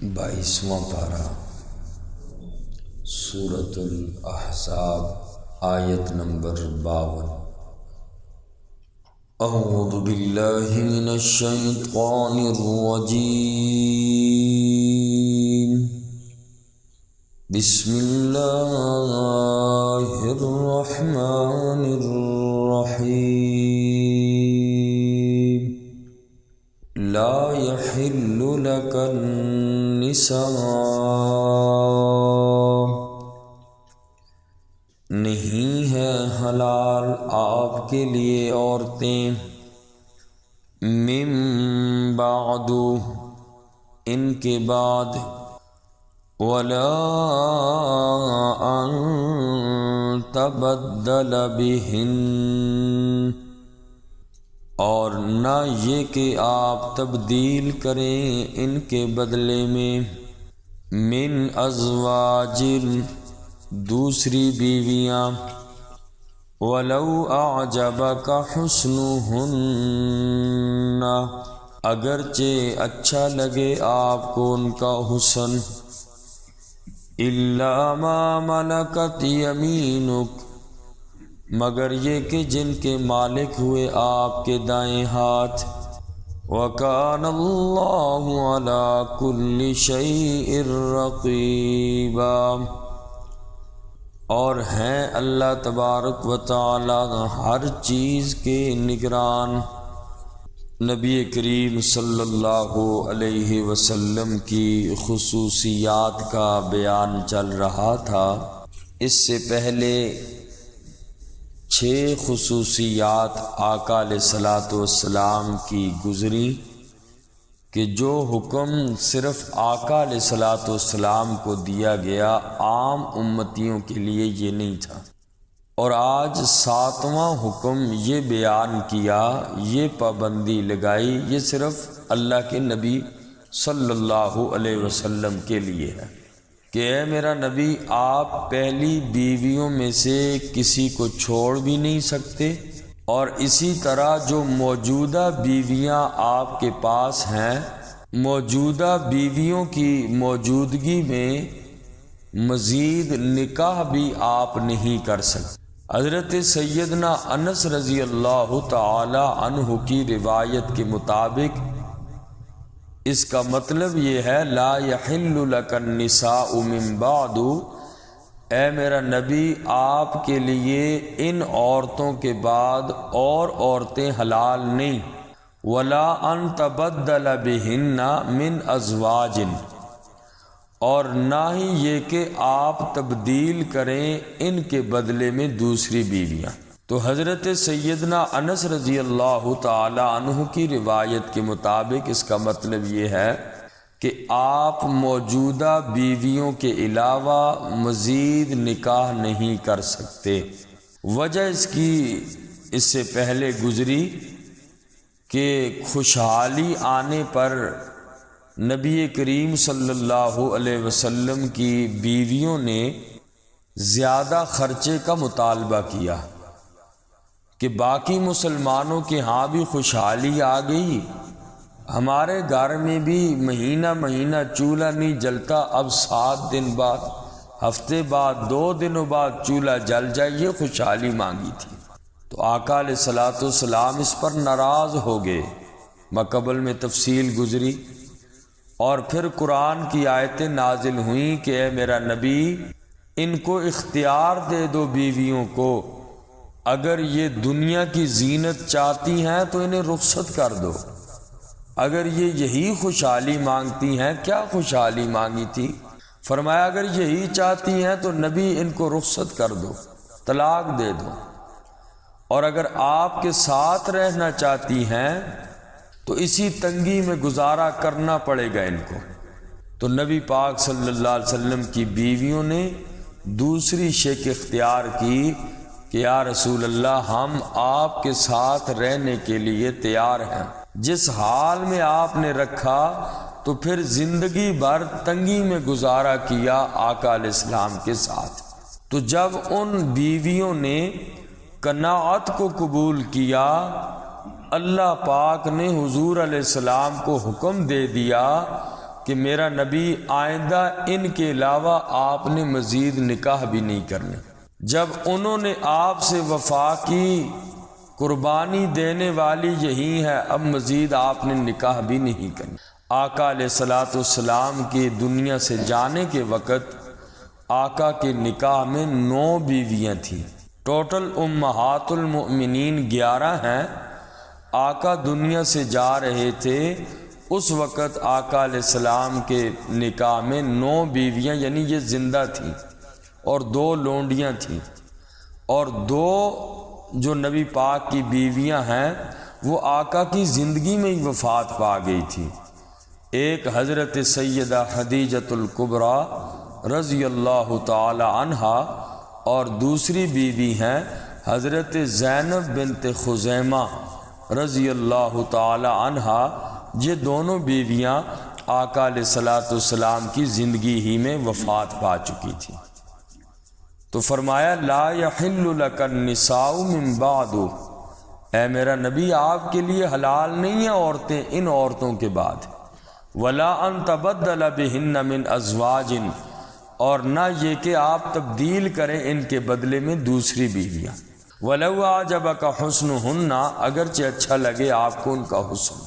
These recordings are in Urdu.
22واں پارہ سورۃ الاحزاب آیت نمبر 52۔ اعوذ باللہ من الشیطان الرجیم، بسم اللہ الرحمن الرحیم۔ لا يحل لك النساء، نہیں ہے حلال آپ کے لیے عورتیں، من بعد، ان کے بعد، ولا ان تبدل بہن، اور نہ یہ کہ آپ تبدیل کریں ان کے بدلے میں، من ازواج، دوسری بیویاں، ولو اعجبک حسنہن، اگرچہ اچھا لگے آپ کو ان کا حسن، الا ما ملکت یمینک، مگر یہ کہ جن کے مالک ہوئے آپ کے دائیں ہاتھ، وَكَانَ اللَّهُ عَلَى كُلِّ شَيْءٍ رَقِيبًا، اور ہیں اللہ تبارک و تعالی ہر چیز کے نگران۔ نبی کریم صلی اللہ علیہ وسلم کی خصوصیات کا بیان چل رہا تھا۔ اس سے پہلے 6 خصوصیات آقا علیہ الصلوۃ والسلام کی گزری کہ جو حکم صرف آقا علیہ الصلوۃ والسلام کو دیا گیا، عام امتیوں کے لیے یہ نہیں تھا، اور آج 7واں حکم یہ بیان کیا، یہ پابندی لگائی، یہ صرف اللہ کے نبی صلی اللہ علیہ وسلم کے لیے ہے کہ اے میرا نبی، آپ پہلی بیویوں میں سے کسی کو چھوڑ بھی نہیں سکتے، اور اسی طرح جو موجودہ بیویاں آپ کے پاس ہیں، موجودہ بیویوں کی موجودگی میں مزید نکاح بھی آپ نہیں کر سکتے۔ حضرت سیدنا انس رضی اللہ تعالی عنہ کی روایت کے مطابق اس کا مطلب یہ ہے، لا یحل لک النساء من بعد، اے میرا نبی، آپ کے لیے ان عورتوں کے بعد اور عورتیں حلال نہیں، ولا ان تبدل بہن من ازواج، اور نہ ہی یہ کہ آپ تبدیل کریں ان کے بدلے میں دوسری بیویاں۔ تو حضرت سیدنا انس رضی اللہ تعالی عنہ کی روایت کے مطابق اس کا مطلب یہ ہے کہ آپ موجودہ بیویوں کے علاوہ مزید نکاح نہیں کر سکتے۔ وجہ اس کی اس سے پہلے گزری کہ خوشحالی آنے پر نبی کریم صلی اللہ علیہ وسلم کی بیویوں نے زیادہ خرچے کا مطالبہ کیا کہ باقی مسلمانوں کے ہاں بھی خوشحالی آ گئی، ہمارے گھر میں بھی مہینہ مہینہ چولہا نہیں جلتا، اب 7 دن بعد، ہفتے بعد، 2 دنوں بعد چولہا جل جائے، یہ خوشحالی مانگی تھی۔ تو آقا علیہ الصلوۃ والسلام اس پر ناراض ہو گئے، مقبل میں تفصیل گزری، اور پھر قرآن کی آیتیں نازل ہوئیں کہ اے میرا نبی، ان کو اختیار دے دو بیویوں کو، اگر یہ دنیا کی زینت چاہتی ہیں تو انہیں رخصت کر دو، اگر یہ یہی خوشحالی مانگتی ہیں، کیا خوشحالی مانگی تھی؟ فرمایا اگر یہی چاہتی ہیں تو نبی ان کو رخصت کر دو، طلاق دے دو، اور اگر آپ کے ساتھ رہنا چاہتی ہیں تو اسی تنگی میں گزارا کرنا پڑے گا ان کو۔ تو نبی پاک صلی اللہ علیہ وسلم کی بیویوں نے دوسری شک اختیار کی کہ یا رسول اللہ، ہم آپ کے ساتھ رہنے کے لیے تیار ہیں، جس حال میں آپ نے رکھا تو پھر زندگی بھر تنگی میں گزارا کیا آقا علیہ السلام کے ساتھ۔ تو جب ان بیویوں نے قناعت کو قبول کیا، اللہ پاک نے حضور علیہ السلام کو حکم دے دیا کہ میرا نبی آئندہ ان کے علاوہ آپ نے مزید نکاح بھی نہیں کرنے۔ جب انہوں نے آپ سے وفا کی، قربانی دینے والی یہی ہے، اب مزید آپ نے نکاح بھی نہیں کرنا۔ آقا علیہ الصلوۃ والسلام کے دنیا سے جانے کے وقت آقا کے نکاح میں 9 بیویاں تھیں، ٹوٹل امہات المؤمنین 11 ہیں۔ آقا دنیا سے جا رہے تھے، اس وقت آقا علیہ السلام کے نکاح میں 9 بیویاں، یعنی یہ زندہ تھیں، اور 2 لونڈیاں تھیں، اور 2 جو نبی پاک کی بیویاں ہیں وہ آقا کی زندگی میں ہی وفات پا گئی تھی۔ ایک حضرت سیدہ خدیجۃ الکبریٰ رضی اللہ تعالی عنہا، اور دوسری بیوی ہیں حضرت زینب بنت خزیمہ رضی اللہ تعالی عنہا۔ یہ دونوں بیویاں آقا علیہ الصلوۃ والسلام کی زندگی ہی میں وفات پا چکی تھیں۔ تو فرمایا لا یحل لک النساء من بعد، اے میرا نبی آپ کے لیے حلال نہیں ہیں عورتیں ان عورتوں کے بعد، ولا ان تبدل بہن من ازواج، اور نہ یہ کہ آپ تبدیل کریں ان کے بدلے میں دوسری بیویاں، ولو اعجبک حسنہن، اگرچہ اچھا لگے آپ کو ان کا حسن،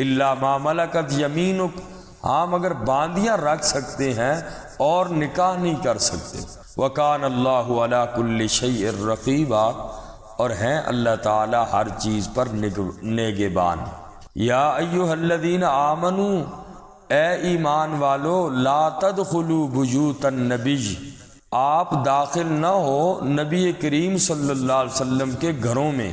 الا ما ملکت یمینک، ہاں مگر باندیاں رکھ سکتے ہیں اور نکاح نہیں کر سکتے۔ وکان اللہ علی کل شیء رقیبا، اور ہیں اللہ تعالی ہر چیز پر نگہبان۔ یا ایھا الذین آمنوا، اے ایمان والو، لا تدخلوا بیوت النبی، آپ داخل نہ ہو نبی کریم صلی اللہ علیہ وسلم کے گھروں میں،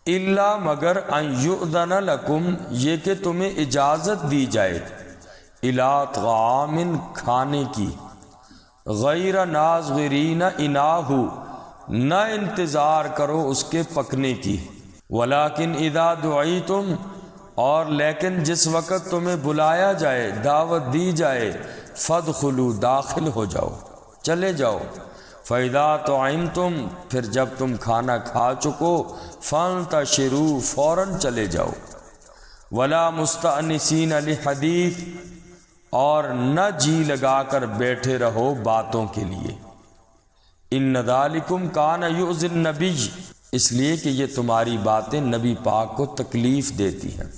الا مگر ان یؤذن لکم، یہ کہ تمہیں اجازت دی جائے، الی طعام، کھانے کی، غیر ناظرین اناہ، نہ انتظار کرو اس کے پکنے کی، ولیکن اذا دعیتم، اور لیکن جس وقت تمہیں بلایا جائے، دعوت دی جائے، فادخلوا، داخل ہو جاؤ، چلے جاؤ، فاذا طعمتم، پھر جب تم کھانا کھا چکو، فانتشروا، فوراً چلے جاؤ، ولا مستأنسین لحدیث، اور نہ جی لگا کر بیٹھے رہو باتوں کے لیے، ان ذالکم کان یؤذی النبی، اس لیے کہ یہ تمہاری باتیں نبی پاک کو تکلیف دیتی ہیں،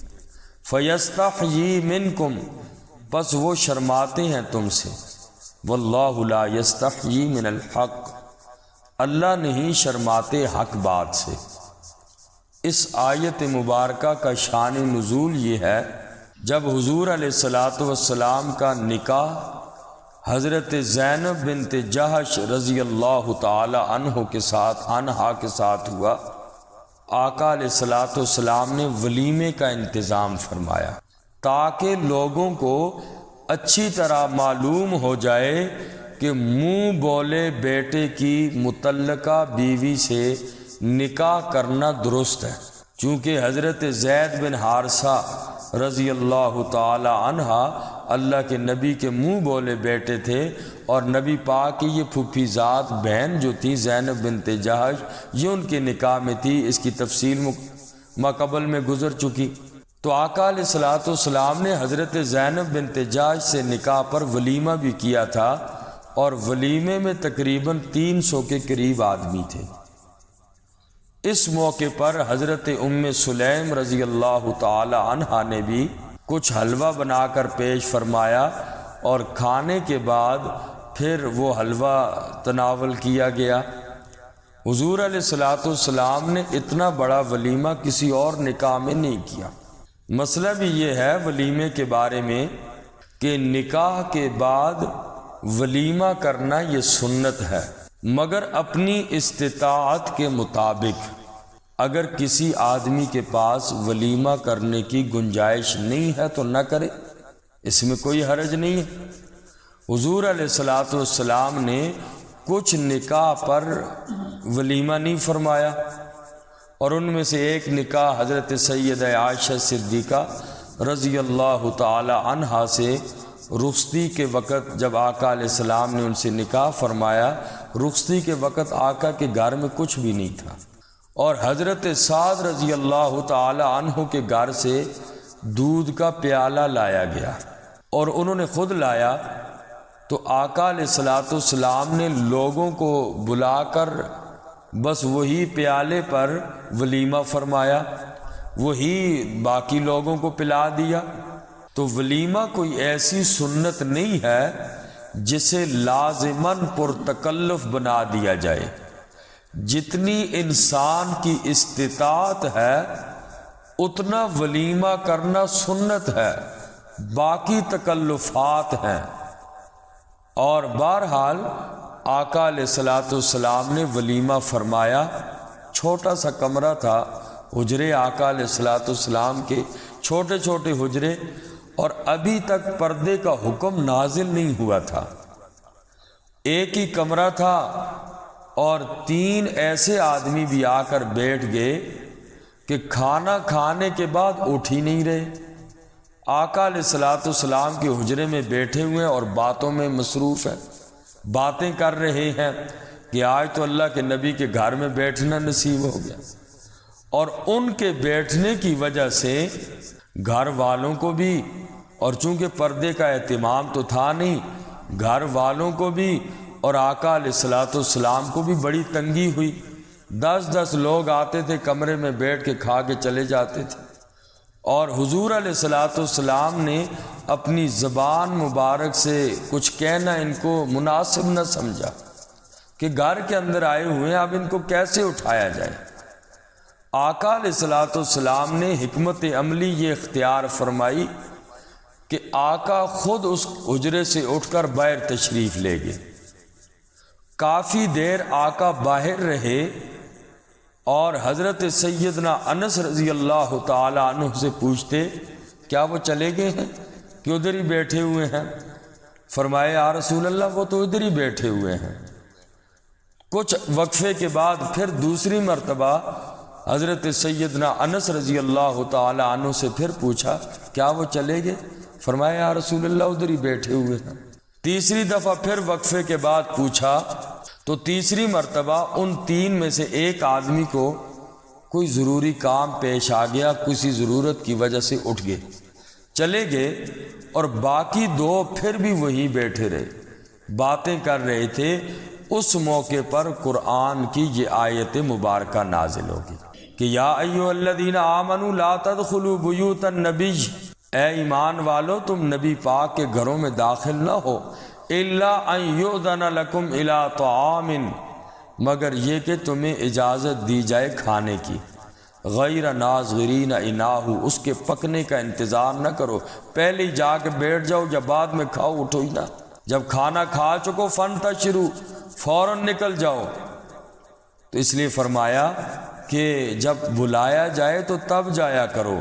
فیستحیی منکم، پس وہ شرماتے ہیں تم سے، واللہ لا یستحیی من الحق، اللہ نہیں شرماتے حق بات سے۔ اس آیت مبارکہ کا شان نزول یہ ہے، جب حضور علیہ الصلوۃ والسلام کا نکاح حضرت زینب بنت جہش رضی اللہ تعالی عنہا کے ساتھ ہوا، آقا علیہ الصلوۃ والسلام نے ولیمے کا انتظام فرمایا تاکہ لوگوں کو اچھی طرح معلوم ہو جائے کہ منہ بولے بیٹے کی متعلقہ بیوی سے نکاح کرنا درست ہے، چونکہ حضرت زید بن حارثہ رضی اللہ تعالی عنہ اللہ کے نبی کے منہ بولے بیٹے تھے، اور نبی پاک کی یہ پھوپھی ذات بہن جو تھی زینب بنت جہش، یہ ان کے نکاح میں تھی، اس کی تفصیل ماقبل میں گزر چکی۔ تو آقا علیہ الصلوۃ والسلام نے حضرت زینب بنت جہش سے نکاح پر ولیمہ بھی کیا تھا، اور ولیمے میں تقریباً 300 کے قریب آدمی تھے۔ اس موقع پر حضرت ام سلیم رضی اللہ تعالی عنہا نے بھی کچھ حلوہ بنا کر پیش فرمایا، اور کھانے کے بعد پھر وہ حلوہ تناول کیا گیا۔ حضور علیہ الصلوۃ والسلام نے اتنا بڑا ولیمہ کسی اور نکاح میں نہیں کیا۔ مسئلہ بھی یہ ہے ولیمے کے بارے میں کہ نکاح کے بعد ولیمہ کرنا یہ سنت ہے، مگر اپنی استطاعت کے مطابق۔ اگر کسی آدمی کے پاس ولیمہ کرنے کی گنجائش نہیں ہے تو نہ کرے، اس میں کوئی حرج نہیں ہے۔ حضور علیہ الصلوۃ والسلام نے کچھ نکاح پر ولیمہ نہیں فرمایا، اور ان میں سے ایک نکاح حضرت سیدہ عائشہ صدیقہ رضی اللہ تعالی عنہا سے رخصتی کے وقت، جب آقا علیہ السلام نے ان سے نکاح فرمایا، رخصتی کے وقت آقا کے گھر میں کچھ بھی نہیں تھا، اور حضرت سعد رضی اللہ تعالی عنہ کے گھر سے دودھ کا پیالہ لایا گیا، اور انہوں نے خود لایا تو آقا علیہ الصلوۃ والسلام نے لوگوں کو بلا کر بس وہی پیالے پر ولیمہ فرمایا، وہی باقی لوگوں کو پلا دیا۔ تو ولیمہ کوئی ایسی سنت نہیں ہے جسے لازماً پرتکلف بنا دیا جائے۔ جتنی انسان کی استطاعت ہے اتنا ولیمہ کرنا سنت ہے، باقی تکلفات ہیں۔ اور بہرحال آقا علیہ الصلوۃ والسلام نے ولیمہ فرمایا۔ چھوٹا سا کمرہ تھا، حجرے آقا علیہ الصلوۃ والسلام کے چھوٹے چھوٹے حجرے، اور ابھی تک پردے کا حکم نازل نہیں ہوا تھا۔ ایک ہی کمرہ تھا اور 3 ایسے آدمی بھی آ کر بیٹھ گئے کہ کھانا کھانے کے بعد اٹھ ہی نہیں رہے۔ آقا علیہ الصلوۃ والسلام کے حجرے میں بیٹھے ہوئے اور باتوں میں مصروف ہیں، باتیں کر رہے ہیں کہ آج تو اللہ کے نبی کے گھر میں بیٹھنا نصیب ہو گیا۔ اور ان کے بیٹھنے کی وجہ سے گھر والوں کو بھی، اور چونکہ پردے کا اہتمام تو تھا نہیں، گھر والوں کو بھی اور آقا علیہ الصلوۃ والسلام کو بھی بڑی تنگی ہوئی۔ 10 لوگ آتے تھے، کمرے میں بیٹھ کے کھا کے چلے جاتے تھے، اور حضور علیہ الصلوۃ والسلام نے اپنی زبان مبارک سے کچھ کہنا ان کو مناسب نہ سمجھا کہ گھر کے اندر آئے ہوئے ہیں، اب ان کو کیسے اٹھایا جائے۔ آقا علیہ الصلوۃ والسلام نے حکمت عملی یہ اختیار فرمائی کہ آقا خود اس حجرے سے اٹھ کر باہر تشریف لے گئے۔ کافی دیر آقا باہر رہے اور حضرت سیدنا انس رضی اللہ تعالی عنہ سے پوچھتے کیا وہ چلے گئے ہیں کہ ادھر ہی بیٹھے ہوئے ہیں؟ فرمایا یا رسول اللہ وہ تو ادھر ہی بیٹھے ہوئے ہیں۔ کچھ وقفے کے بعد پھر دوسری مرتبہ حضرت سیدنا انس رضی اللہ تعالی عنہ سے پھر پوچھا کیا وہ چلے گئے؟ فرمایا یا رسول اللہ ادھر ہی بیٹھے ہوئے ہیں۔ تیسری دفعہ پھر وقفے کے بعد پوچھا تو تیسری مرتبہ ان 3 میں سے ایک آدمی کو کوئی ضروری کام پیش آ گیا، کسی ضرورت کی وجہ سے اٹھ گئے، چلے گئے، اور باقی 2 پھر بھی وہیں بیٹھے رہے، باتیں کر رہے تھے۔ اس موقع پر قرآن کی یہ آیت مبارکہ نازل ہوگی کہ یا ایھا الذین آمنوا لا تدخلوا بیوت النبی، اے ایمان والو تم نبی پاک کے گھروں میں داخل نہ ہو، الا ان یؤذن لکم الی طعام، مگر یہ کہ تمہیں اجازت دی جائے کھانے کی، غیر ناظرین اناہ، اس کے پکنے کا انتظار نہ کرو، پہلے ہی جا کے بیٹھ جاؤ یا بعد میں کھاؤ، اٹھو ہی نہ۔ جب کھانا کھا چکو فانتشروا، فوراً نکل جاؤ۔ تو اس لیے فرمایا کہ جب بلایا جائے تو تب جایا کرو،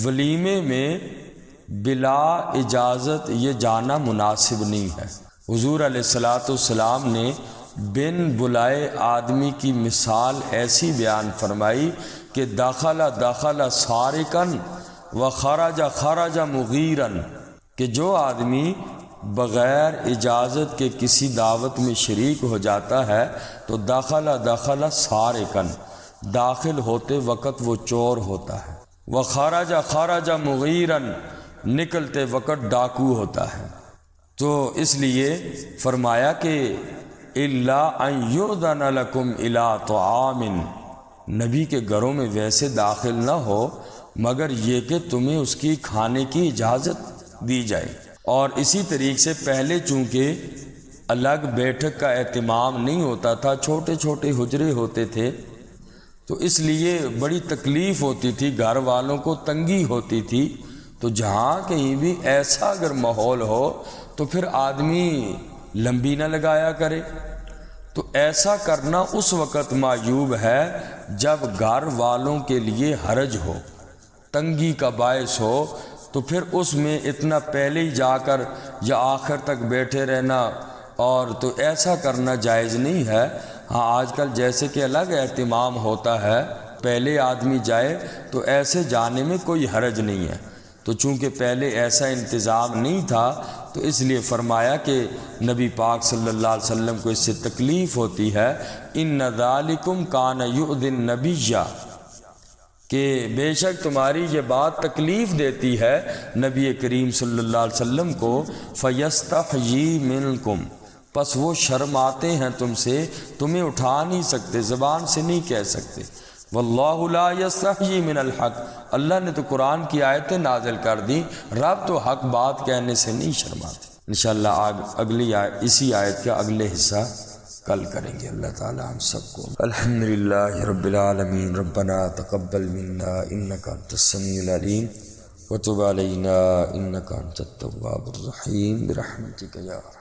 ولیمے میں بلا اجازت یہ جانا مناسب نہیں ہے۔ حضور علیہ الصلوۃ والسلام نے بن بلائے آدمی کی مثال ایسی بیان فرمائی کہ دخل سارقاً و خرج مغیراً، کہ جو آدمی بغیر اجازت کے کسی دعوت میں شریک ہو جاتا ہے تو دخل سارقاً، داخل ہوتے وقت وہ چور ہوتا ہے، خرج مغیراً، نکلتے وقت ڈاکو ہوتا ہے۔ تو اس لیے فرمایا کہ الا ان یؤذن لکم الی طعام، نبی کے گھروں میں ویسے داخل نہ ہو مگر یہ کہ تمہیں اس کی کھانے کی اجازت دی جائے۔ اور اسی طریقے سے پہلے چونکہ الگ بیٹھک کا اہتمام نہیں ہوتا تھا، چھوٹے چھوٹے حجرے ہوتے تھے، تو اس لیے بڑی تکلیف ہوتی تھی، گھر والوں کو تنگی ہوتی تھی۔ تو جہاں کہیں بھی ایسا اگر ماحول ہو تو پھر آدمی لمبی نہ لگایا کرے۔ تو ایسا کرنا اس وقت معیوب ہے جب گھر والوں کے لیے حرج ہو، تنگی کا باعث ہو، تو پھر اس میں اتنا پہلے ہی جا کر یا آخر تک بیٹھے رہنا، اور تو ایسا کرنا جائز نہیں ہے۔ ہاں آج کل جیسے کہ الگ اہتمام ہوتا ہے، پہلے آدمی جائے تو ایسے جانے میں کوئی حرج نہیں ہے۔ تو چونکہ پہلے ایسا انتظام نہیں تھا تو اس لیے فرمایا کہ نبی پاک صلی اللہ علیہ وسلم کو اس سے تکلیف ہوتی ہے۔ ان ذالکم کان یؤذی النبی، کہ بے شک تمہاری یہ بات تکلیف دیتی ہے نبی کریم صلی اللہ علیہ وسلم کو، فَيَسْتَحْيِي مِنْكُمْ، پس وہ شرماتے ہیں تم سے، تمہیں اٹھا نہیں سکتے، زبان سے نہیں کہہ سکتے۔ وَاللَّهُ لَا يَسْتَحْيِي مِنَ الْحَقِّ، اللہ نے تو قرآن کی آیتیں نازل کر دی، رب تو حق بات کہنے سے نہیں شرماتے۔ انشاءاللہ اگلی اسی آیت کا اگلے حصہ کل کریں گے۔ اللہ تعالی ہم سب کو الحمدللہ رب العالمین، ربنا تقبل منا انک انت السمیع العلیم وتب علینا انک انت التواب الرحیم برحمتک یا ارحم۔